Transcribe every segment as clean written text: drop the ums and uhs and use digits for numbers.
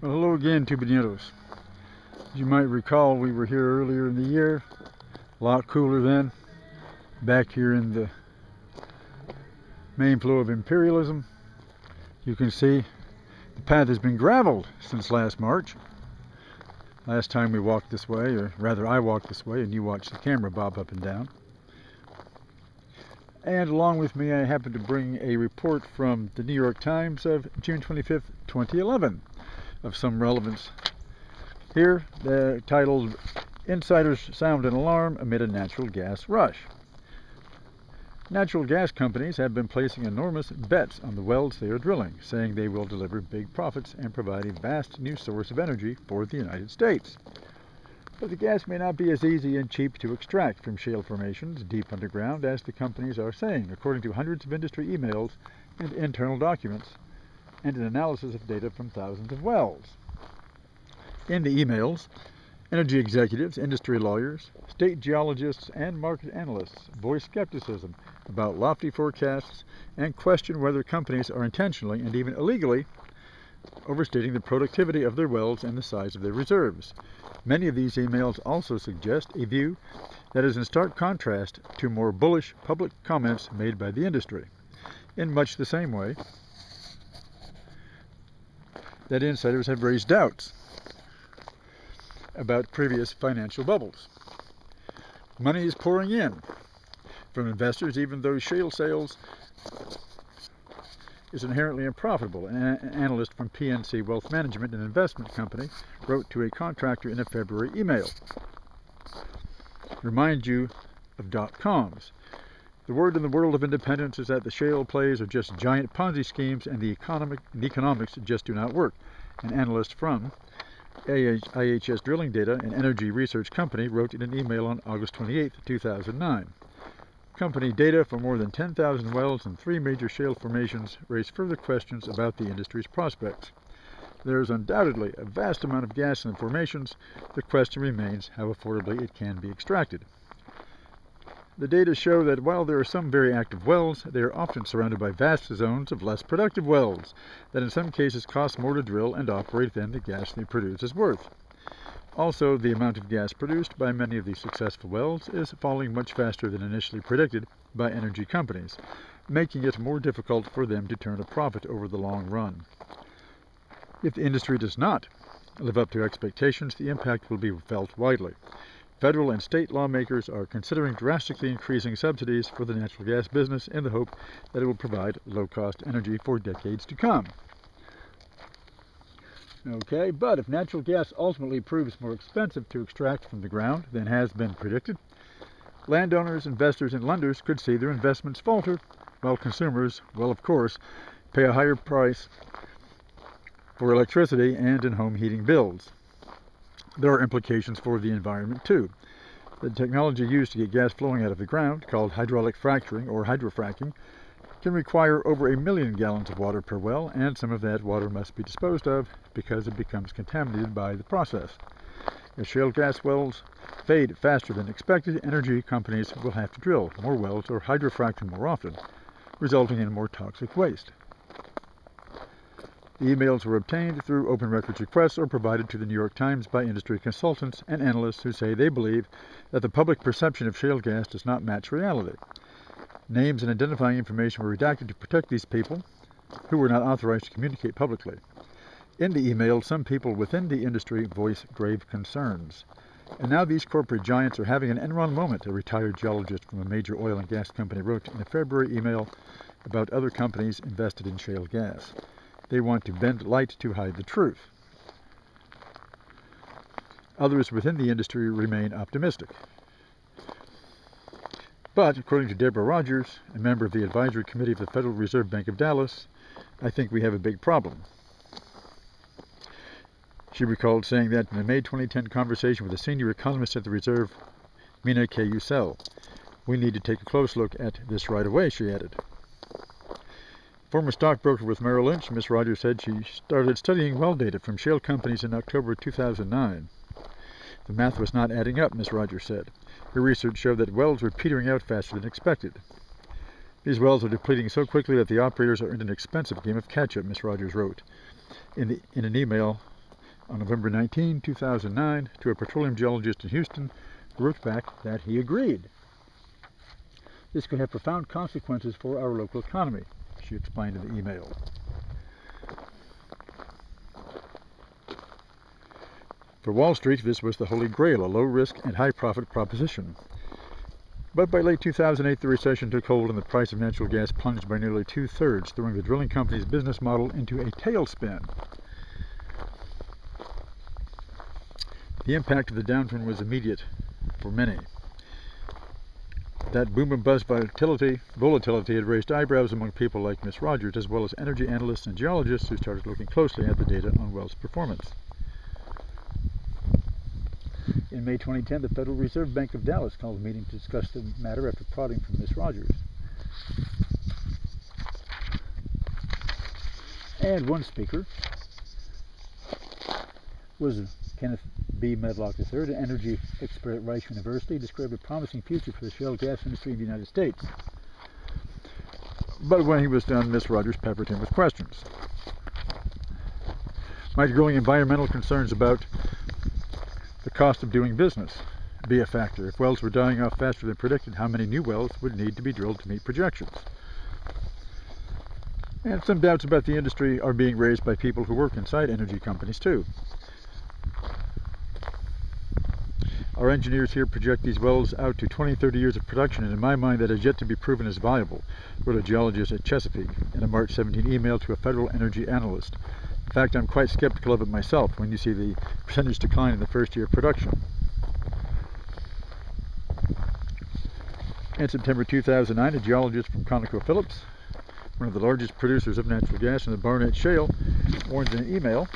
Well, hello again, Tubaneros. As you might recall, we were here earlier in the year, a lot cooler then, back here in the main flow of imperialism. You can see the path has been graveled since last March. Last time we walked this way, or rather I walked this way and you watched the camera bob up and down. And along with me I happened to bring a report from the New York Times of June 25th, 2011 of some relevance. Here, titled "Insiders Sound an Alarm Amid a Natural Gas Rush." Natural gas companies have been placing enormous bets on the wells they are drilling, saying they will deliver big profits and provide a vast new source of energy for the United States. But the gas may not be as easy and cheap to extract from shale formations deep underground as the companies are saying, according to hundreds of industry emails and internal documents, and an analysis of data from thousands of wells. In the emails, energy executives, industry lawyers, state geologists, and market analysts voice skepticism about lofty forecasts and question whether companies are intentionally and even illegally overstating the productivity of their wells and the size of their reserves. Many of these emails also suggest a view that is in stark contrast to more bullish public comments made by the industry, in much the same way that insiders have raised doubts about previous financial bubbles. Money is pouring in from investors, even though shale sales is inherently unprofitable. An analyst from PNC Wealth Management, an investment company, wrote to a contractor in a February email. Remind you of dot-coms. The word in the world of independence is that the shale plays are just giant Ponzi schemes and the economics just do not work. An analyst from IHS Drilling Data, an energy research company, wrote in an email on August 28, 2009. Company data for more than 10,000 wells in 3 major shale formations raise further questions about the industry's prospects. There is undoubtedly a vast amount of gas in the formations. The question remains how affordably it can be extracted. The data show that while there are some very active wells, they are often surrounded by vast zones of less productive wells that in some cases cost more to drill and operate than the gas they produce is worth. Also, the amount of gas produced by many of these successful wells is falling much faster than initially predicted by energy companies, making it more difficult for them to turn a profit over the long run. If the industry does not live up to expectations, the impact will be felt widely. Federal and state lawmakers are considering drastically increasing subsidies for the natural gas business in the hope that it will provide low-cost energy for decades to come. Okay, but if natural gas ultimately proves more expensive to extract from the ground than has been predicted, landowners, investors, and lenders could see their investments falter, while consumers will, of course, pay a higher price for electricity and in home heating bills. There are implications for the environment too. The technology used to get gas flowing out of the ground, called hydraulic fracturing or hydrofracking, can require over 1 million gallons of water per well, and some of that water must be disposed of because it becomes contaminated by the process. If shale gas wells fade faster than expected, energy companies will have to drill more wells or hydrofract more often, resulting in more toxic waste. The emails were obtained through open records requests or provided to the New York Times by industry consultants and analysts who say they believe that the public perception of shale gas does not match reality. Names and identifying information were redacted to protect these people who were not authorized to communicate publicly. In the email, some people within the industry voice grave concerns. And now these corporate giants are having an Enron moment, a retired geologist from a major oil and gas company wrote in a February email about other companies invested in shale gas. They want to bend light to hide the truth. Others within the industry remain optimistic. But, according to Deborah Rogers, a member of the advisory committee of the Federal Reserve Bank of Dallas, I think we have a big problem. She recalled saying that in a May 2010 conversation with a senior economist at the Reserve, Mina Kayusel, "We need to take a close look at this right away," she added. Former stockbroker with Merrill Lynch, Ms. Rogers said she started studying well data from shale companies in October 2009. The math was not adding up, Ms. Rogers said. Her research showed that wells were petering out faster than expected. These wells are depleting so quickly that the operators are in an expensive game of catch-up, Ms. Rogers wrote in an email On November 19, 2009, to a petroleum geologist in Houston, who wrote back that he agreed. This could have profound consequences for our local economy, she explained in the email. For Wall Street, this was the holy grail, a low-risk and high-profit proposition. But by late 2008, the recession took hold and the price of natural gas plunged by nearly 2/3, throwing the drilling company's business model into a tailspin. The impact of the downturn was immediate for many. That boom and bust volatility had raised eyebrows among people like Ms. Rogers, as well as energy analysts and geologists who started looking closely at the data on wells' performance. In May 2010, the Federal Reserve Bank of Dallas called a meeting to discuss the matter after prodding from Ms. Rogers. And one speaker was Kenneth B. Medlock III, an energy expert at Rice University, described a promising future for the shale gas industry in the United States. But when he was done, Ms. Rogers peppered him with questions. Might growing environmental concerns about the cost of doing business be a factor? If wells were dying off faster than predicted, how many new wells would need to be drilled to meet projections? And some doubts about the industry are being raised by people who work inside energy companies too. Our engineers here project these wells out to 20-30 years of production, and in my mind that has yet to be proven as viable, wrote a geologist at Chesapeake in a March 17 email to a federal energy analyst. In fact, I'm quite skeptical of it myself when you see the percentage decline in the first year of production. In September 2009, a geologist from ConocoPhillips, one of the largest producers of natural gas in the Barnett Shale, warned in an email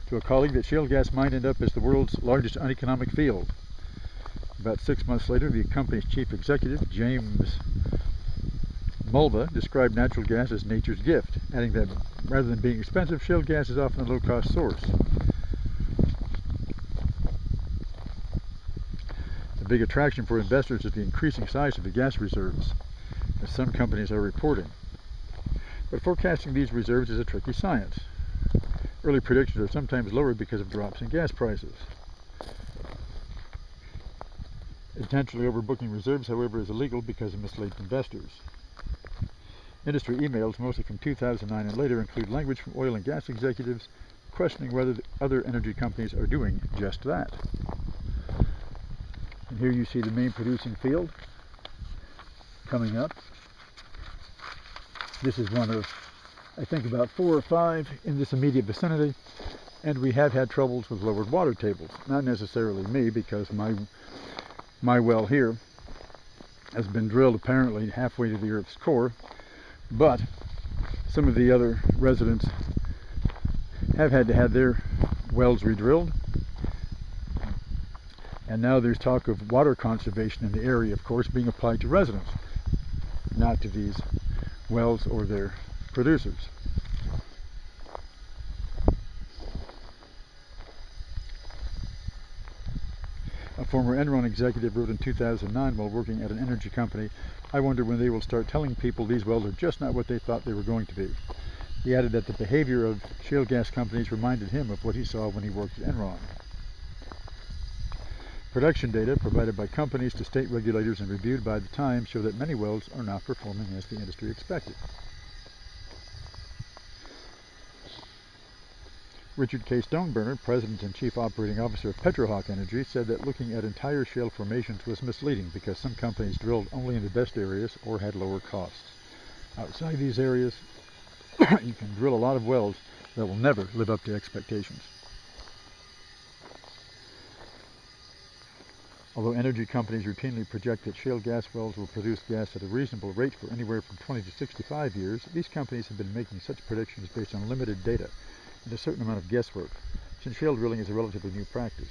to a colleague that shale gas might end up as the world's largest uneconomic field. About 6 months later, the company's chief executive, James Mulva, described natural gas as nature's gift, adding that rather than being expensive, shale gas is often a low-cost source. The big attraction for investors is the increasing size of the gas reserves, as some companies are reporting. But forecasting these reserves is a tricky science. Early predictions are sometimes lowered because of drops in gas prices. Intentionally overbooking reserves, however, is illegal because it misleads investors. Industry emails, mostly from 2009 and later, include language from oil and gas executives questioning whether other energy companies are doing just that. And here you see the main producing field coming up. This is one of, I think, about 4 or 5 in this immediate vicinity, and we have had troubles with lowered water tables. Not necessarily me, because my well here has been drilled apparently halfway to the Earth's core, but some of the other residents have had to have their wells redrilled, and now there's talk of water conservation in the area, of course, being applied to residents, not to these wells or their producers. A former Enron executive wrote in 2009 while working at an energy company, "I wonder when they will start telling people these wells are just not what they thought they were going to be." He added that the behavior of shale gas companies reminded him of what he saw when he worked at Enron. Production data provided by companies to state regulators and reviewed by the Times show that many wells are not performing as the industry expected. Richard K. Stoneburner, President and Chief Operating Officer of Petrohawk Energy, said that looking at entire shale formations was misleading because some companies drilled only in the best areas or had lower costs. Outside these areas, you can drill a lot of wells that will never live up to expectations. Although energy companies routinely project that shale gas wells will produce gas at a reasonable rate for anywhere from 20 to 65 years, these companies have been making such predictions based on limited data and a certain amount of guesswork, since shale drilling is a relatively new practice.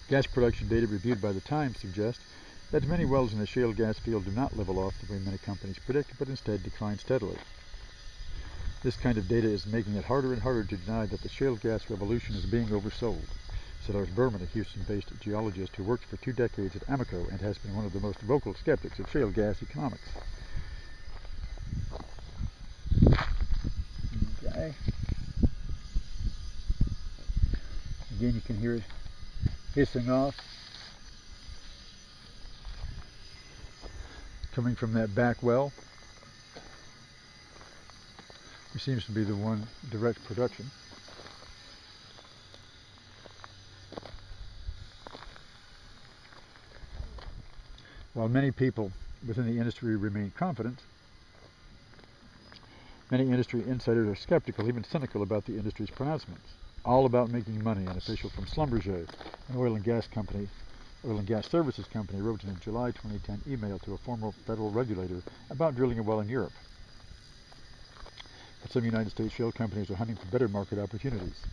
Gas production data reviewed by the Times suggest that many wells in the shale gas field do not level off the way many companies predict, but instead decline steadily. This kind of data is making it harder and harder to deny that the shale gas revolution is being oversold, said Art Berman, a Houston-based geologist who worked for 2 decades at Amoco and has been one of the most vocal skeptics of shale gas economics. Again, you can hear it hissing off, coming from that back well, which seems to be the one direct production. While many people within the industry remain confident, many industry insiders are skeptical, even cynical about the industry's pronouncements. All about making money, an official from Schlumberger, an oil and gas services company, wrote in a July 2010 email to a former federal regulator about drilling a well in Europe. But some United States shale companies are hunting for better market opportunities.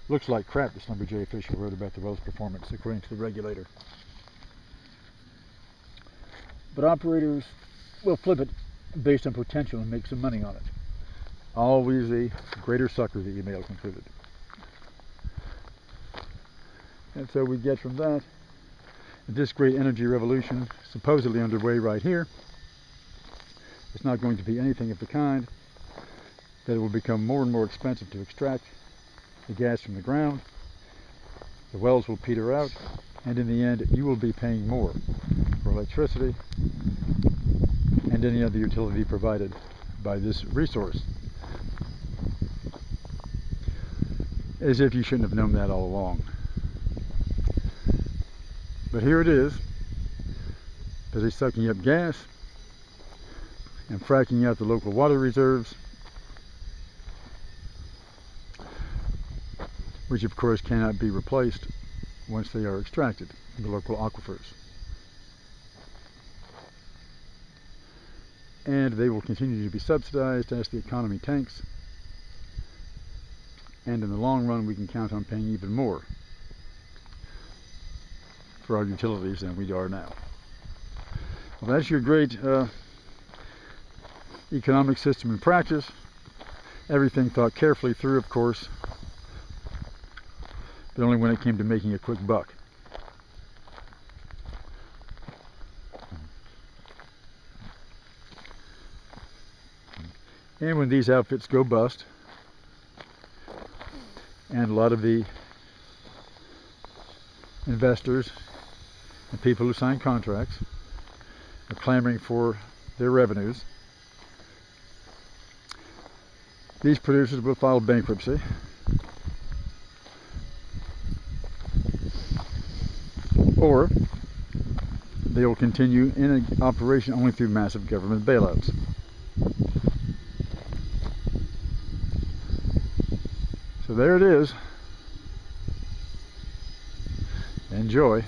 Looks like crap, the Schlumberger official wrote about the well's performance, according to the regulator. But operators will flip it based on potential and make some money on it. Always a greater sucker, the email concluded. And so we get from that this great energy revolution supposedly underway right here. It's not going to be anything of the kind, that it will become more and more expensive to extract the gas from the ground. The wells will peter out, and in the end you will be paying more for electricity and any other utility provided by this resource. As if you shouldn't have known that all along. But here it is, busy sucking up gas and fracking out the local water reserves, which of course cannot be replaced once they are extracted in the local aquifers. And they will continue to be subsidized as the economy tanks, and in the long run we can count on paying even more for our utilities than we are now. Well, that's your great economic system in practice. Everything thought carefully through, of course, but only when it came to making a quick buck. And when these outfits go bust, and a lot of the investors and people who sign contracts are clamoring for their revenues, these producers will file bankruptcy, or they will continue in an operation only through massive government bailouts. So there it is. Enjoy.